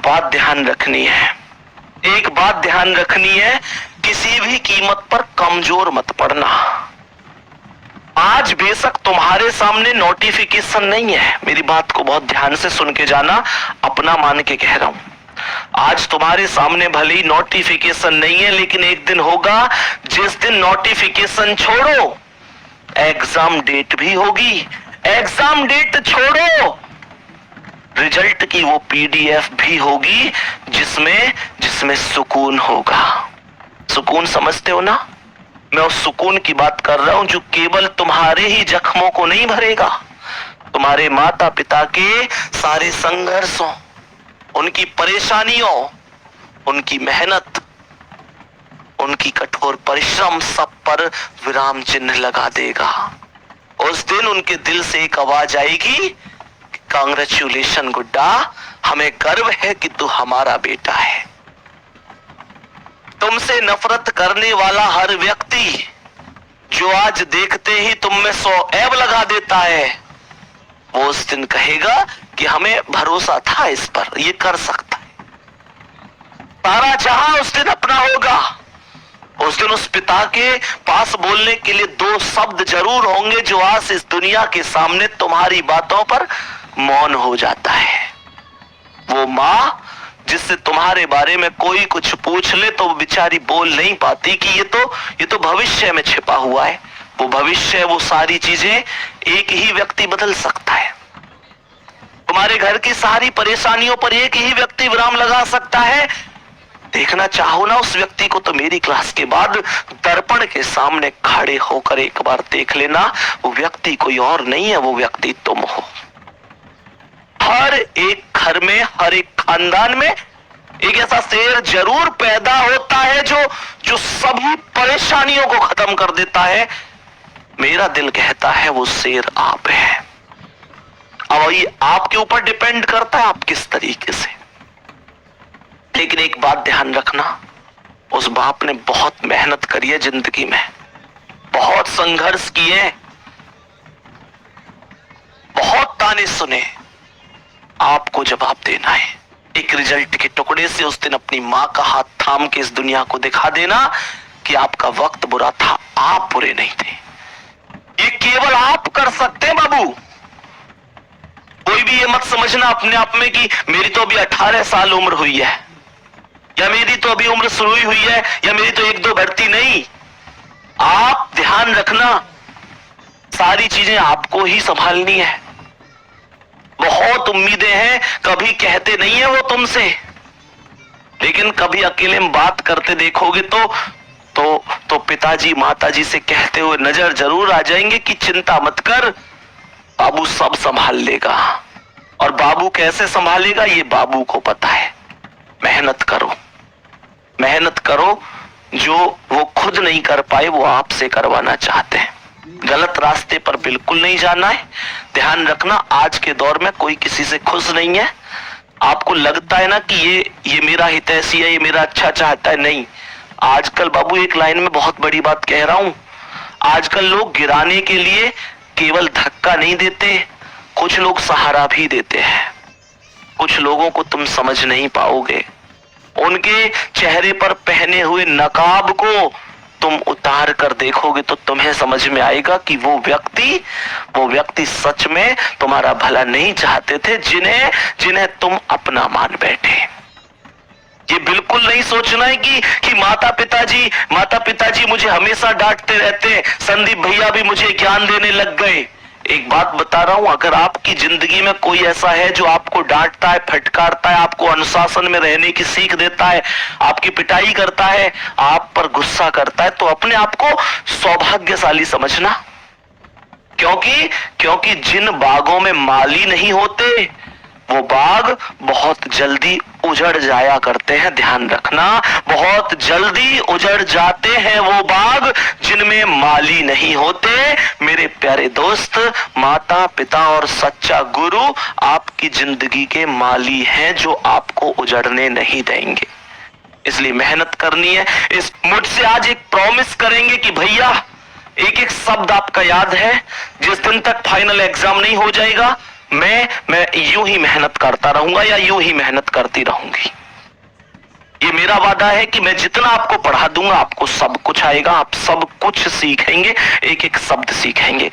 बात ध्यान रखनी है, एक बात ध्यान रखनी है, किसी भी कीमत पर कमजोर मत पड़ना। आज बेशक तुम्हारे सामने नोटिफिकेशन नहीं है, मेरी बात को बहुत ध्यान से सुन के जाना, अपना मान के कह रहा हूं। आज तुम्हारे सामने भले ही नोटिफिकेशन नहीं है, लेकिन एक दिन होगा जिस दिन नोटिफिकेशन छोड़ो, एग्जाम डेट भी होगी। एग्जाम डेट छोड़ो, रिजल्ट की वो पीडीएफ भी होगी जिसमें सुकून होगा। सुकून समझते हो ना? मैं उस सुकून की बात कर रहा हूं जो केवल तुम्हारे ही जख्मों को नहीं भरेगा, तुम्हारे माता पिता के सारे संघर्षों, उनकी परेशानियों, उनकी मेहनत, उनकी कठोर परिश्रम, सब पर विराम चिन्ह लगा देगा। उस दिन उनके दिल से एक आवाज आएगी, कांग्रेचुलेशन गुड्डा, हमें गर्व है कि तू हमारा बेटा है। तुमसे नफरत करने वाला हर व्यक्ति जो आज देखते ही तुम में 100 ऐब लगा देता है, वो उस दिन कहेगा कि हमें भरोसा था इस पर, ये कर सकता है। सारा जहां उस दिन अपना होगा। उस दिन उस पिता के पास बोलने के लिए 2 शब्द जरूर होंगे जो आज इस दुनिया के सामने तुम्हारी बातों पर मौन हो जाता है। वो मां जिससे तुम्हारे बारे में कोई कुछ पूछ ले तो वो बेचारी बोल नहीं पाती कि ये तो भविष्य में छिपा हुआ है। वो भविष्य, वो सारी चीजें एक ही व्यक्ति बदल सकता है। तुम्हारे घर की सारी परेशानियों पर एक ही व्यक्ति विराम लगा सकता है। देखना चाहो ना उस व्यक्ति को तो मेरी क्लास के बाद दर्पण के सामने खड़े होकर एक बार देख लेना। वो व्यक्ति कोई और नहीं है, वो व्यक्ति तुम हो। हर एक घर में, हर एक खानदान में एक ऐसा शेर जरूर पैदा होता है जो सभी परेशानियों को खत्म कर देता है। मेरा दिल कहता है वो शेर आप है। अब ये आपके ऊपर डिपेंड करता है आप किस तरीके से। लेकिन एक बात ध्यान रखना, उस बाप ने बहुत मेहनत करी है जिंदगी में, बहुत संघर्ष किए, बहुत ताने सुने। आपको जवाब देना है। एक रिजल्ट के टुकड़े से उस दिन अपनी मां का हाथ थाम के इस दुनिया को दिखा देना कि आपका वक्त बुरा था, आप बुरे नहीं थे। ये केवल आप कर सकते हैं बाबू। कोई भी ये मत समझना अपने आप में कि मेरी तो अभी 18 साल उम्र हुई है, या मेरी तो अभी उम्र शुरू हुई है, या मेरी तो 1-2 बढ़ती नहीं। आप ध्यान रखना, सारी चीजें आपको ही संभालनी है। बहुत उम्मीदें हैं, कभी कहते नहीं है वो तुमसे, लेकिन कभी अकेले में बात करते देखोगे तो पिताजी माताजी से कहते हुए नजर जरूर आ जाएंगे कि चिंता मत कर, बाबू सब संभाल लेगा। और बाबू कैसे संभालेगा ये बाबू को पता है। मेहनत करो, मेहनत करो, जो वो खुद नहीं कर पाए वो आपसे करवाना चाहते हैं। गलत रास्ते पर बिल्कुल नहीं जाना है। ध्यान रखना, आज के दौर में कोई किसी से खुश नहीं है। आपको लगता है ना कि ये मेरा हितैषी है, ये मेरा अच्छा चाहता है, नहीं। आजकल बाबू एक लाइन में बहुत बड़ी बात कह रहा हूं, आजकल लोग गिराने के लिए केवल धक्का नहीं देते, कुछ लोग सहारा भी देते हैं। कुछ लोगों को तुम समझ नहीं पाओगे, उनके चेहरे पर पहने हुए नकाब को तुम उतार कर देखोगे तो तुम्हें समझ में आएगा कि वो व्यक्ति सच में तुम्हारा भला नहीं चाहते थे, जिन्हें तुम अपना मान बैठे। ये बिल्कुल नहीं सोचना है कि माता पिताजी मुझे हमेशा डांटते रहते, संदीप भैया भी मुझे ज्ञान देने लग गए। एक बात बता रहा हूं, अगर आपकी जिंदगी में कोई ऐसा है जो आपको डांटता है, फटकारता है, आपको अनुशासन में रहने की सीख देता है, आपकी पिटाई करता है, आप पर गुस्सा करता है, तो अपने आप को सौभाग्यशाली समझना। क्योंकि जिन बागों में माली नहीं होते वो बाग बहुत जल्दी उजड़ जाया करते हैं। ध्यान रखना, बहुत जल्दी उजड़ जाते हैं वो बाग जिनमें माली नहीं होते। मेरे प्यारे दोस्त, माता पिता और सच्चा गुरु आपकी जिंदगी के माली हैं जो आपको उजड़ने नहीं देंगे। इसलिए मेहनत करनी है। इस मुझसे आज एक प्रॉमिस करेंगे कि भैया एक एक शब्द आपका याद है। जिस दिन तक फाइनल एग्जाम नहीं हो जाएगा मैं यूं ही मेहनत करता रहूंगा या यूं ही मेहनत करती रहूंगी। ये मेरा वादा है कि मैं जितना आपको पढ़ा दूंगा आपको सब कुछ आएगा, आप सब कुछ सीखेंगे, एक एक शब्द सीखेंगे।